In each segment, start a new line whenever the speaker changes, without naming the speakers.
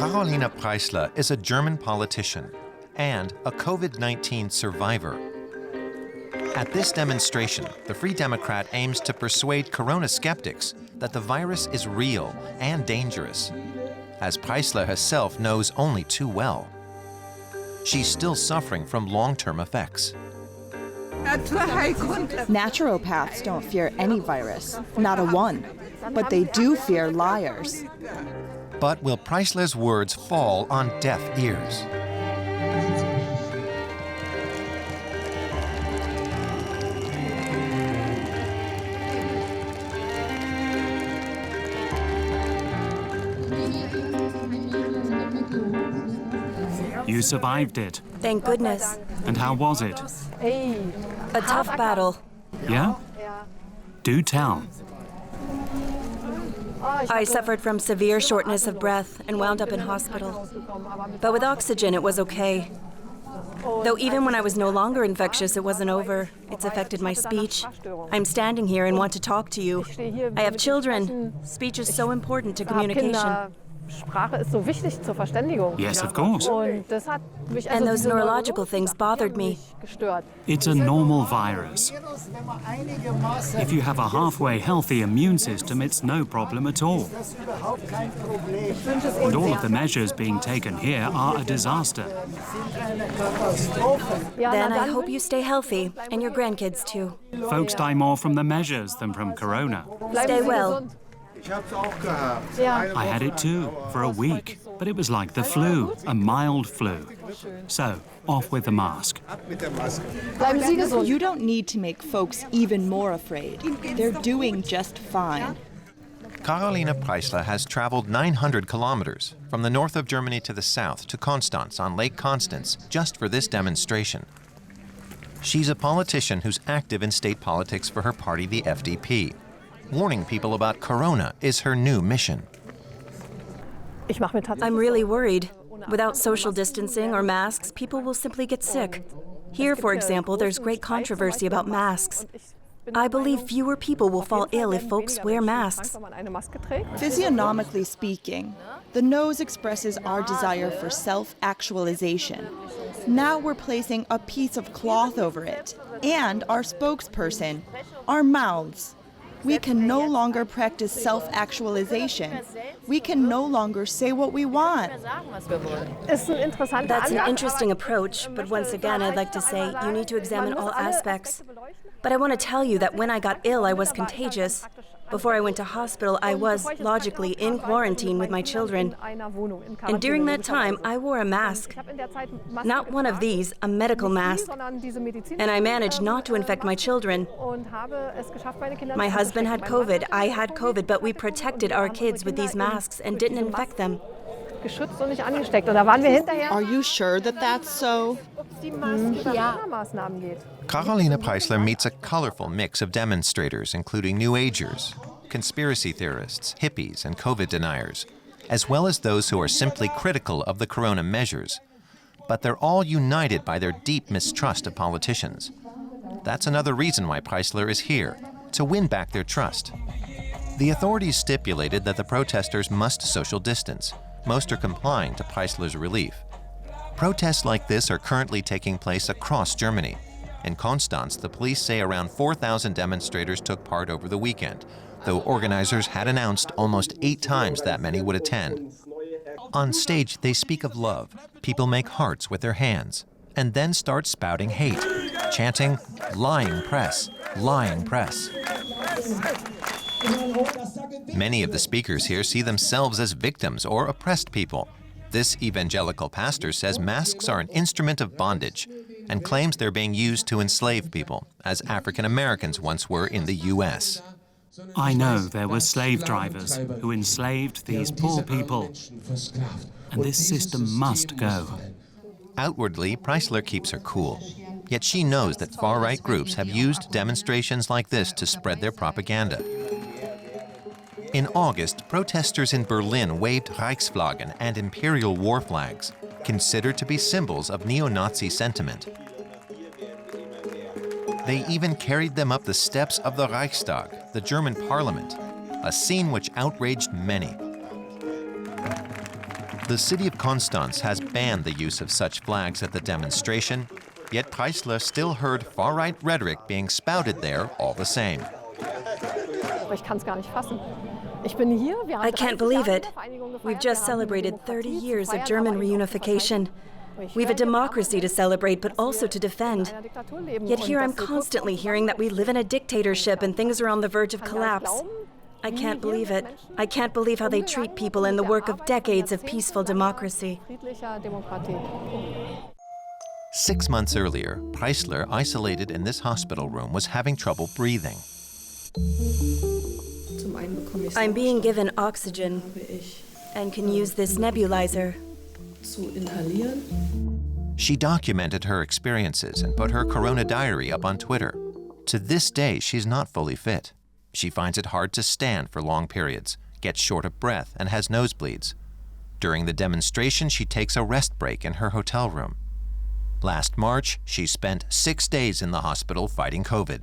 Karoline Preisler is a German politician and a COVID-19 survivor. At this demonstration, the Free Democrat aims to persuade corona skeptics that the virus is real and dangerous, as Preisler herself knows only too well. She's still suffering from long-term effects.
Naturopaths don't fear any virus, not a one, but they do fear liars.
But will Preisler's words fall on deaf ears?
You survived it.
Thank goodness.
And how was it?
A tough battle.
Yeah? Do tell.
I suffered from severe shortness of breath and wound up in hospital. But with oxygen, it was okay. Though even when I was no longer infectious, it wasn't over. It's affected my speech. I'm standing here and want to talk to you. I have children. Speech is so important to communication.
Yes, of course.
And those neurological things bothered me.
It's a normal virus. If you have a halfway healthy immune system, it's no problem at all. And all of the measures being taken here are a disaster.
Then I hope you stay healthy, and your grandkids too.
Folks die more from the measures than from corona.
Stay well.
I had it too, for a week, but it was like the flu, a mild flu. So, off with the mask.
You don't need to make folks even more afraid. They're doing just fine.
Karoline Preisler has traveled 900 kilometers from the north of Germany to the south to Konstanz on Lake Constance just for this demonstration. She's a politician who's active in state politics for her party, the FDP. Warning people about corona is her new mission.
I'm really worried. Without social distancing or masks, people will simply get sick. Here, for example, there's great controversy about masks. I believe fewer people will fall ill if folks wear masks.
Physiognomically speaking, the nose expresses our desire for self-actualization. Now we're placing a piece of cloth over it, and our spokesperson, our mouths. We can no longer practice self-actualization. We can no longer say what we want.
That's an interesting approach, but once again, I'd like to say you need to examine all aspects. But I want to tell you that when I got ill, I was contagious. Before I went to hospital, I was, logically, in quarantine with my children. And during that time, I wore a mask. Not one of these, a medical mask. And I managed not to infect my children. My husband had COVID, I had COVID, but we protected our kids with these masks and didn't infect them.
Are you sure that that's so?
Karoline Preisler meets a colorful mix of demonstrators, including New Agers, conspiracy theorists, hippies, and COVID deniers, as well as those who are simply critical of the corona measures. But they're all united by their deep mistrust of politicians. That's another reason why Preisler is here, to win back their trust. The authorities stipulated that the protesters must social distance. Most are complying to Preisler's relief. Protests like this are currently taking place across Germany. In Konstanz, the police say around 4,000 demonstrators took part over the weekend, though organizers had announced almost 8 times that many would attend. On stage, they speak of love. People make hearts with their hands, and then start spouting hate, chanting, "Lying press, lying press." Many of the speakers here see themselves as victims or oppressed people. This evangelical pastor says masks are an instrument of bondage and claims they're being used to enslave people, as African Americans once were in the U.S.
I know there were slave drivers who enslaved these poor people, and this system must go.
Outwardly, Preisler keeps her cool. Yet she knows that far-right groups have used demonstrations like this to spread their propaganda. In August, protesters in Berlin waved Reichsflaggen and imperial war flags, considered to be symbols of neo-Nazi sentiment. They even carried them up the steps of the Reichstag, the German parliament, a scene which outraged many. The city of Konstanz has banned the use of such flags at the demonstration, yet Preisler still heard far-right rhetoric being spouted there all the same.
I can't believe it. We've just celebrated 30 years of German reunification. We've a democracy to celebrate, but also to defend. Yet here I'm constantly hearing that we live in a dictatorship and things are on the verge of collapse. I can't believe it. I can't believe how they treat people in the work of decades of peaceful democracy.
6 months earlier, Preisler, isolated in this hospital room, was having trouble breathing.
I'm being given oxygen and can use this nebulizer.
She documented her experiences and put her corona diary up on Twitter. To this day, she's not fully fit. She finds it hard to stand for long periods, gets short of breath, and has nosebleeds. During the demonstration, she takes a rest break in her hotel room. Last March, she spent 6 days in the hospital fighting COVID.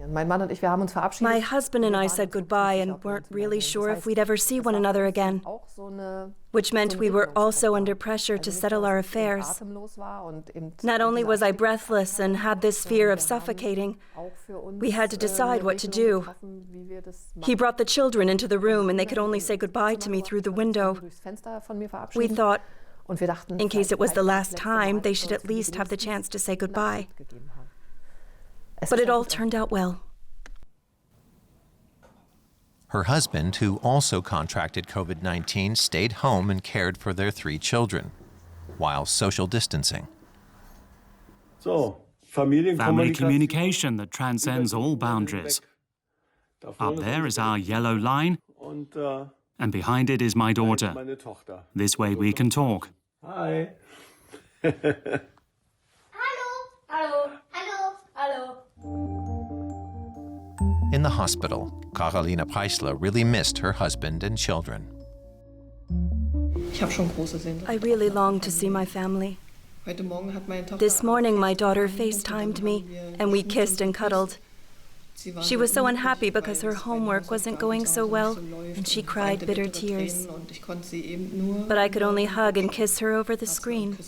My husband and I said goodbye and weren't really sure if we'd ever see one another again, which meant we were also under pressure to settle our affairs. Not only was I breathless and had this fear of suffocating, we had to decide what to do. He brought the children into the room and they could only say goodbye to me through the window. We thought, in case it was the last time, they should at least have the chance to say goodbye. But it all turned out well.
Her husband, who also contracted COVID-19, stayed home and cared for their 3 children, while social distancing.
Family communication that transcends all boundaries. Up there is our yellow line, and behind it is my daughter. This way we can talk.
Hi.
In the hospital, Karoline Preisler really missed her husband and children.
I really longed to see my family. This morning, my daughter FaceTimed me, and we kissed and cuddled. She was so unhappy because her homework wasn't going so well, and she cried bitter tears. But I could only hug and kiss her over the screen,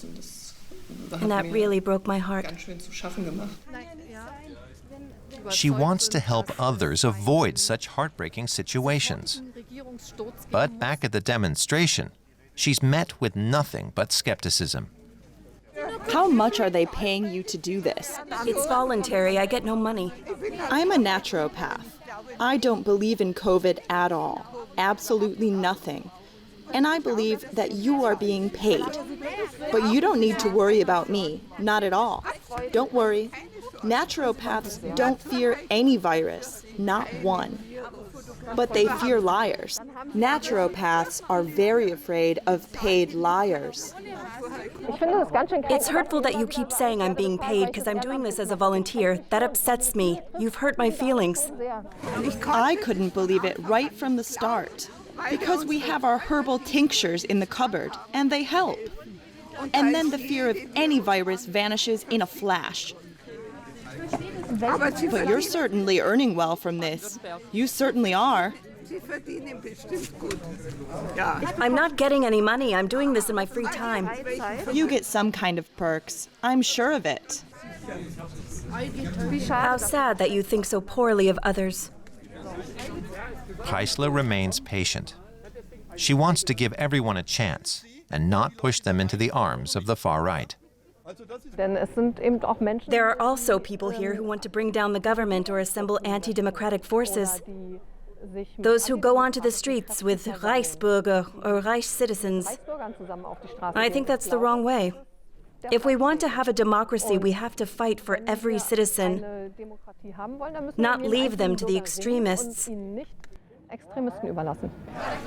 and that really broke my heart.
She wants to help others avoid such heartbreaking situations. But back at the demonstration, she's met with nothing but skepticism.
How much are they paying you to do this?
It's voluntary. I get no money.
I'm a naturopath. I don't believe in COVID at all. Absolutely nothing. And I believe that you are being paid. But you don't need to worry about me. Not at all. Don't worry. Naturopaths don't fear any virus, not one. But they fear liars. Naturopaths are very afraid of paid liars.
It's hurtful that you keep saying I'm being paid because I'm doing this as a volunteer. That upsets me. You've hurt my feelings.
I couldn't believe it right from the start. Because we have our herbal tinctures in the cupboard, and they help. And then the fear of any virus vanishes in a flash. But you're certainly earning well from this. You certainly are.
I'm not getting any money. I'm doing this in my free time.
You get some kind of perks. I'm sure of it.
How sad that you think so poorly of others.
Preisler remains patient. She wants to give everyone a chance and not push them into the arms of the far right.
There are also people here who want to bring down the government or assemble anti-democratic forces. Those who go onto the streets with Reichsbürger or Reich citizens. I think that's the wrong way. If we want to have a democracy, we have to fight for every citizen, not leave them to the extremists.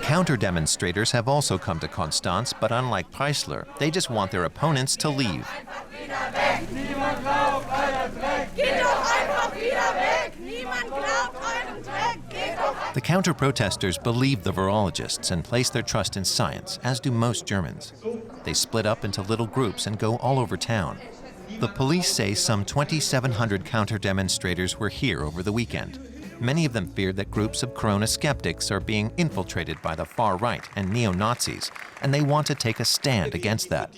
Counter-demonstrators have also come to Konstanz, but unlike Preisler, they just want their opponents to leave. The counter-protesters believe the virologists and place their trust in science, as do most Germans. They split up into little groups and go all over town. The police say some 2,700 counter-demonstrators were here over the weekend. Many of them feared that groups of corona skeptics are being infiltrated by the far right and neo-Nazis, and they want to take a stand against that.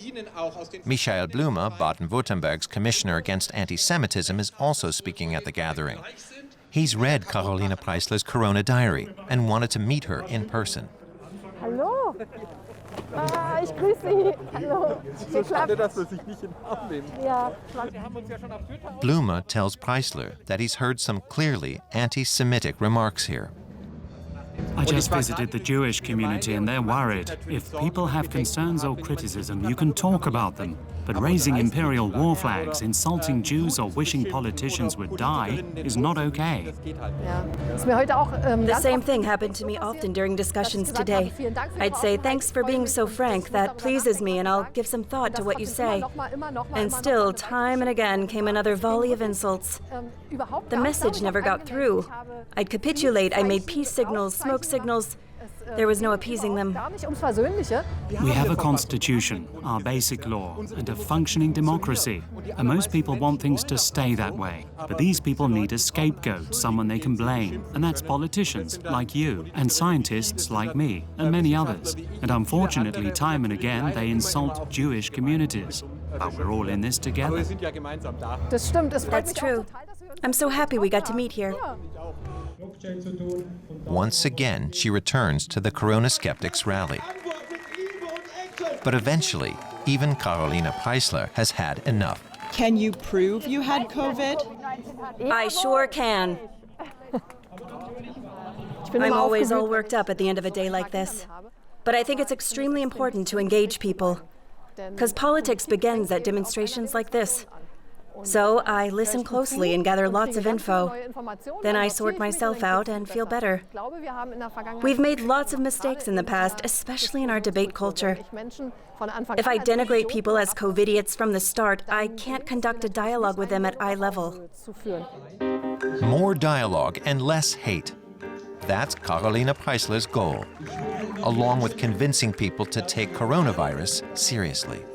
Michael Blume, Baden-Württemberg's commissioner against anti-Semitism, is also speaking at the gathering. He's read Karoline Preisler's Corona diary and wanted to meet her in person.
Hallo. Ich grüße Sie. Hallo.
So schade, dass wir sich nicht in den Arm nehmen.
Ja.
Blume tells Preisler that he's heard some clearly anti-Semitic remarks here.
I just visited the Jewish community and they're worried. If people have concerns or criticism, you can talk about them. But raising imperial war flags, insulting Jews or wishing politicians would die is not okay.
The same thing happened to me often during discussions today. I'd say, thanks for being so frank, that pleases me, and I'll give some thought to what you say. And still, time and again, came another volley of insults. The message never got through. I'd capitulate, I made peace signals, smoke signals. There was no appeasing them.
We have a constitution, our basic law, and a functioning democracy. And most people want things to stay that way. But these people need a scapegoat, someone they can blame. And that's politicians like you, and scientists like me, and many others. And unfortunately, time and again, they insult Jewish communities. But we're all in this together.
That's true. I'm so happy we got to meet here.
Once again, she returns to the Corona Skeptics rally. But eventually, even Karoline Preisler has had enough.
Can you prove you had COVID?
I sure can. I'm always all worked up at the end of a day like this. But I think it's extremely important to engage people, because politics begins at demonstrations like this. So I listen closely and gather lots of info. Then I sort myself out and feel better. We've made lots of mistakes in the past, especially in our debate culture. If I denigrate people as COVIDiots from the start, I can't conduct a dialogue with them at eye level.
More dialogue and less hate. That's Karoline Preisler's goal, along with convincing people to take coronavirus seriously.